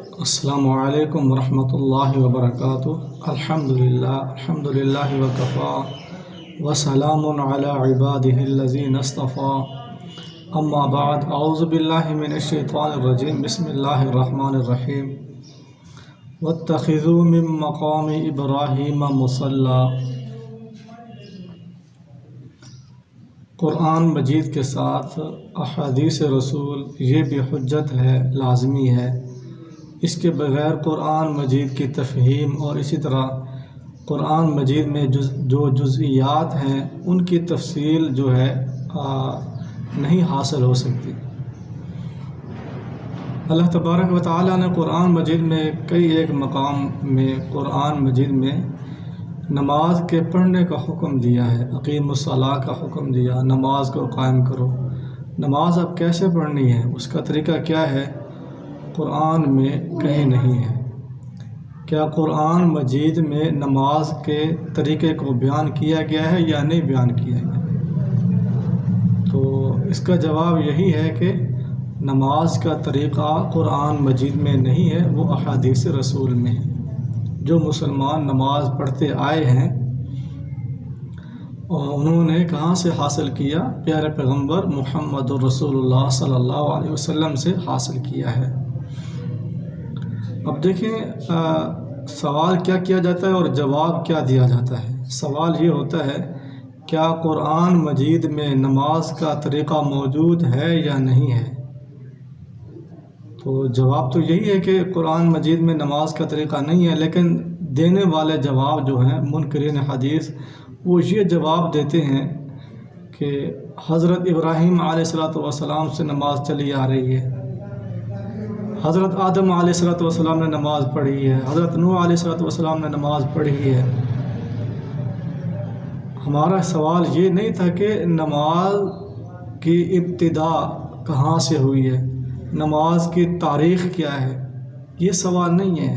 السلام علیکم ورحمۃ اللہ وبرکاتہ۔ الحمدللہ وکفی وسلام علی عبادہ الذین اصطفی، اما بعد، اعوذ باللہ من الشیطان الرجیم، بسم اللہ الرحمن الرحیم۔ واتخذوا من مقام ابراہیم مصلی۔ قرآن مجید کے ساتھ احادیث رسول یہ بھی حجت ہے، لازمی ہے۔ اس کے بغیر قرآن مجید کی تفہیم اور اسی طرح قرآن مجید میں جو جزئیات ہیں ان کی تفصیل جو ہے نہیں حاصل ہو سکتی۔ اللہ تبارک و تعالیٰ نے قرآن مجید میں کئی ایک مقام میں قرآن مجید میں نماز کے پڑھنے کا حکم دیا ہے، اقیم الصلاۃ کا حکم دیا، نماز کو قائم کرو۔ نماز اب کیسے پڑھنی ہے، اس کا طریقہ کیا ہے، قرآن میں کہیں نہیں ہے۔ کیا قرآن مجید میں نماز کے طریقے کو بیان کیا گیا ہے یا نہیں بیان کیا گیا؟ تو اس کا جواب یہی ہے کہ نماز کا طریقہ قرآن مجید میں نہیں ہے، وہ احادیث رسول میں ہے۔ جو مسلمان نماز پڑھتے آئے ہیں انہوں نے کہاں سے حاصل کیا؟ پیارے پیغمبر محمد رسول اللہ صلی اللہ علیہ وسلم سے حاصل کیا ہے۔ اب دیکھیں سوال کیا جاتا ہے اور جواب کیا دیا جاتا ہے۔ سوال یہ ہوتا ہے کیا قرآن مجید میں نماز کا طریقہ موجود ہے یا نہیں ہے؟ تو جواب تو یہی ہے کہ قرآن مجید میں نماز کا طریقہ نہیں ہے، لیکن دینے والے جواب جو ہیں منکرین حدیث وہ یہ جواب دیتے ہیں کہ حضرت ابراہیم علیہ السلام سے نماز چلی آ رہی ہے، حضرت آدم علیہ السلام نے نماز پڑھی ہے، حضرت نوح علیہ السلام نے نماز پڑھی ہے۔ ہمارا سوال یہ نہیں تھا کہ نماز کی ابتدا کہاں سے ہوئی ہے، نماز کی تاریخ کیا ہے، یہ سوال نہیں ہے،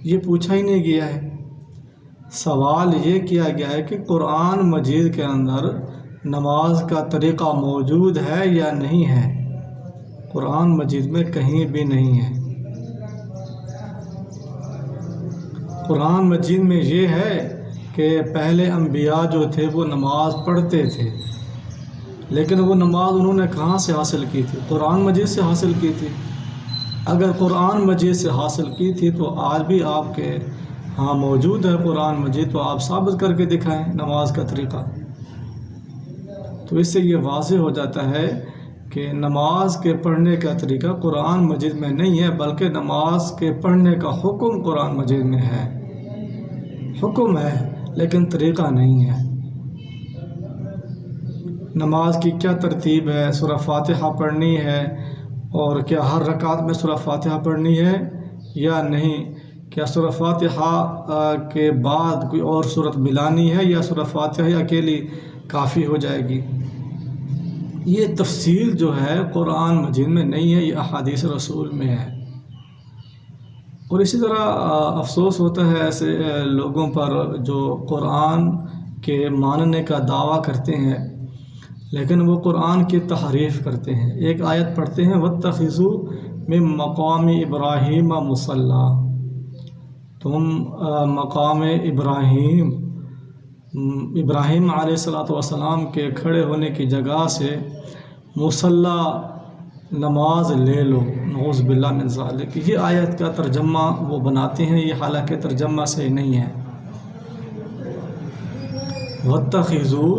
یہ پوچھا ہی نہیں گیا ہے۔ سوال یہ کیا گیا ہے کہ قرآن مجید کے اندر نماز کا طریقہ موجود ہے یا نہیں ہے۔ قرآن مجید میں کہیں بھی نہیں ہے۔ قرآن مجید میں یہ ہے کہ پہلے انبیاء جو تھے وہ نماز پڑھتے تھے، لیکن وہ نماز انہوں نے کہاں سے حاصل کی تھی؟ قرآن مجید سے حاصل کی تھی۔ اگر قرآن مجید سے حاصل کی تھی تو آج بھی آپ کے ہاں موجود ہے قرآن مجید، تو آپ ثابت کر کے دکھائیں نماز کا طریقہ۔ تو اس سے یہ واضح ہو جاتا ہے کہ نماز کے پڑھنے کا طریقہ قرآن مجید میں نہیں ہے، بلکہ نماز کے پڑھنے کا حکم قرآن مجید میں ہے۔ حکم ہے لیکن طریقہ نہیں ہے۔ نماز کی کیا ترتیب ہے؟ سورہ فاتحہ پڑھنی ہے، اور کیا ہر رکعت میں سورہ فاتحہ پڑھنی ہے یا نہیں؟ کیا سورہ فاتحہ کے بعد کوئی اور سورت ملانی ہے یا سورہ فاتحہ اکیلی کافی ہو جائے گی؟ یہ تفصیل جو ہے قرآن مجید میں نہیں ہے، یہ احادیث رسول میں ہے۔ اور اسی طرح افسوس ہوتا ہے ایسے لوگوں پر جو قرآن کے ماننے کا دعویٰ کرتے ہیں لیکن وہ قرآن کی تحریف کرتے ہیں۔ ایک آیت پڑھتے ہیں وَاتَّخِذُوا مِن مَقَامِ إِبْرَاهِيمَ مُصَلَّى، تم مقام ابراہیم علیہ السلام کے کھڑے ہونے کی جگہ سے مصلی نماز لے لو، نعوذ باللہ من ذالک۔ یہ آیت کا ترجمہ وہ بناتے ہیں، یہ حالانکہ ترجمہ صحیح نہیں ہے۔ وَاتَّخِذُوا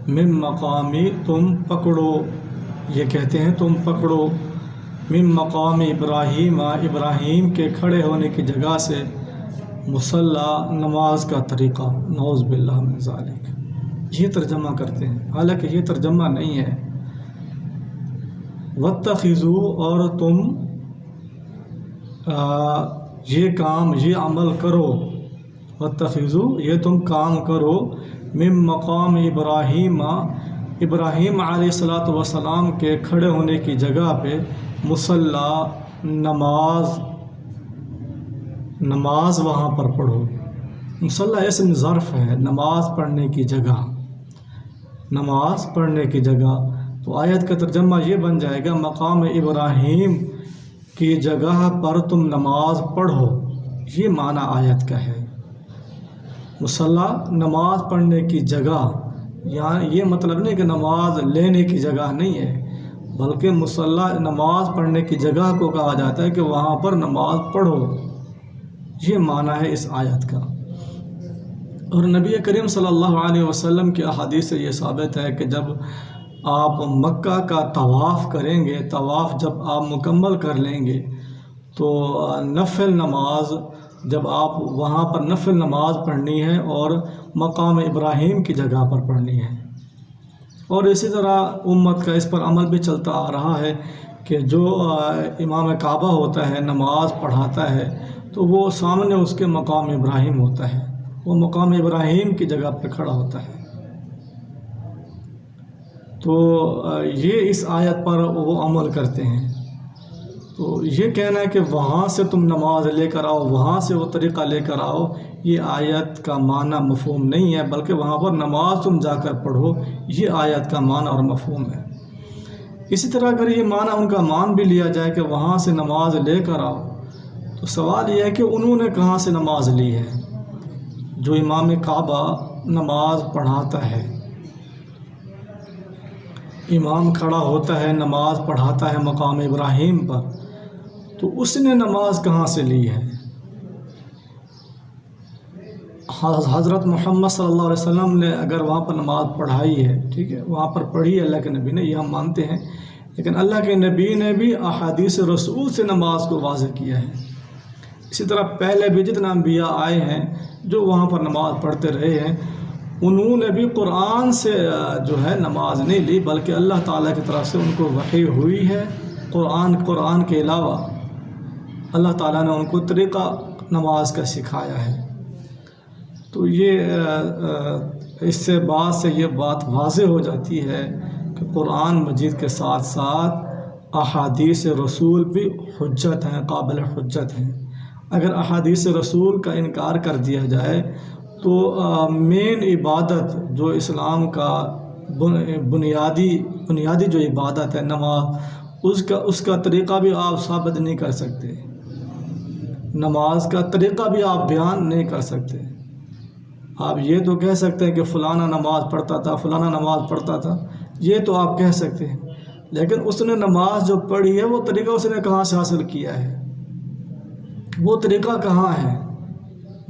من مقامی، تم پکڑو، یہ کہتے ہیں تم پکڑو، من مقام ابراہیم، ابراہیم کے کھڑے ہونے کی جگہ سے مصلی نماز کا طریقہ، نعوذ باللہ من ذالک، یہ ترجمہ کرتے ہیں، حالانکہ یہ ترجمہ نہیں ہے۔ واتخذوا، اور تم یہ کام، یہ عمل کرو، واتخذوا، یہ تم کام کرو، من مقام ابراہیم، ابراہیم علیہ السلام کے کھڑے ہونے کی جگہ پہ مصلی نماز وہاں پر پڑھو۔ مصلی اسم ظرف ہے، نماز پڑھنے کی جگہ، نماز پڑھنے کی جگہ۔ تو آیت کا ترجمہ یہ بن جائے گا مقام ابراہیم کی جگہ پر تم نماز پڑھو، یہ معنی آیت کا ہے۔ مصلی نماز پڑھنے کی جگہ، یہاں یہ مطلب نہیں کہ نماز لینے کی جگہ نہیں ہے، بلکہ مصلی نماز پڑھنے کی جگہ کو کہا جاتا ہے کہ وہاں پر نماز پڑھو، یہ معنی ہے اس آیت کا۔ اور نبی کریم صلی اللہ علیہ وسلم کی احادیث سے یہ ثابت ہے کہ جب آپ مکہ کا طواف کریں گے، طواف جب آپ مکمل کر لیں گے تو نفل نماز، جب آپ وہاں پر نفل نماز پڑھنی ہے اور مقام ابراہیم کی جگہ پر پڑھنی ہے۔ اور اسی طرح امت کا اس پر عمل بھی چلتا آ رہا ہے کہ جو امام کعبہ ہوتا ہے، نماز پڑھاتا ہے، تو وہ سامنے اس کے مقام ابراہیم ہوتا ہے، وہ مقام ابراہیم کی جگہ پہ کھڑا ہوتا ہے۔ تو یہ اس آیت پر وہ عمل کرتے ہیں۔ تو یہ کہنا ہے کہ وہاں سے تم نماز لے کر آؤ، وہاں سے وہ طریقہ لے کر آؤ، یہ آیت کا معنی مفہوم نہیں ہے، بلکہ وہاں پر نماز تم جا کر پڑھو، یہ آیت کا معنی اور مفہوم ہے۔ اسی طرح اگر یہ معنی ان کا مان بھی لیا جائے کہ وہاں سے نماز لے کر آؤ، تو سوال یہ ہے کہ انہوں نے کہاں سے نماز لی ہے؟ جو امام کعبہ نماز پڑھاتا ہے، امام کھڑا ہوتا ہے، نماز پڑھاتا ہے مقام ابراہیم پر، تو اس نے نماز کہاں سے لی ہے؟ حضرت محمد صلی اللہ علیہ وسلم نے اگر وہاں پر نماز پڑھائی ہے، ٹھیک ہے، وہاں پر پڑھی ہے اللہ کے نبی نے، یہ ہم مانتے ہیں، لیکن اللہ کے نبی نے بھی احادیث رسول سے نماز کو واضح کیا ہے۔ اسی طرح پہلے بھی جتنے انبیاء آئے ہیں جو وہاں پر نماز پڑھتے رہے ہیں، انہوں نے بھی قرآن سے جو ہے نماز نہیں لی، بلکہ اللہ تعالیٰ کی طرف سے ان کو وحی ہوئی ہے۔ قرآن کے علاوہ اللہ تعالیٰ نے ان کو طریقہ نماز کا سکھایا ہے۔ تو یہ اس سے بات سے یہ بات واضح ہو جاتی ہے کہ قرآن مجید کے ساتھ ساتھ احادیث رسول بھی حجت ہیں، قابل حجت ہیں۔ اگر احادیث رسول کا انکار کر دیا جائے تو مین عبادت جو اسلام کا بنیادی جو عبادت ہے نماز، اس کا طریقہ بھی آپ ثابت نہیں کر سکتے، نماز کا طریقہ بھی آپ بیان نہیں کر سکتے۔ آپ یہ تو کہہ سکتے ہیں کہ فلانا نماز پڑھتا تھا، فلانا نماز پڑھتا تھا، یہ تو آپ کہہ سکتے ہیں، لیکن اس نے نماز جو پڑھی ہے وہ طریقہ اس نے کہاں سے حاصل کیا ہے؟ وہ طریقہ کہاں ہے؟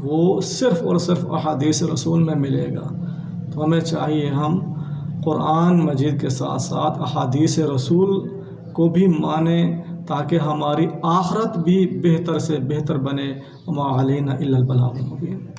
وہ صرف اور صرف احادیث رسول میں ملے گا۔ تو ہمیں چاہیے ہم قرآن مجید کے ساتھ ساتھ احادیث رسول کو بھی مانیں تاکہ ہماری آخرت بھی بہتر سے بہتر بنے۔ وما علینا الا البلاغ المبین۔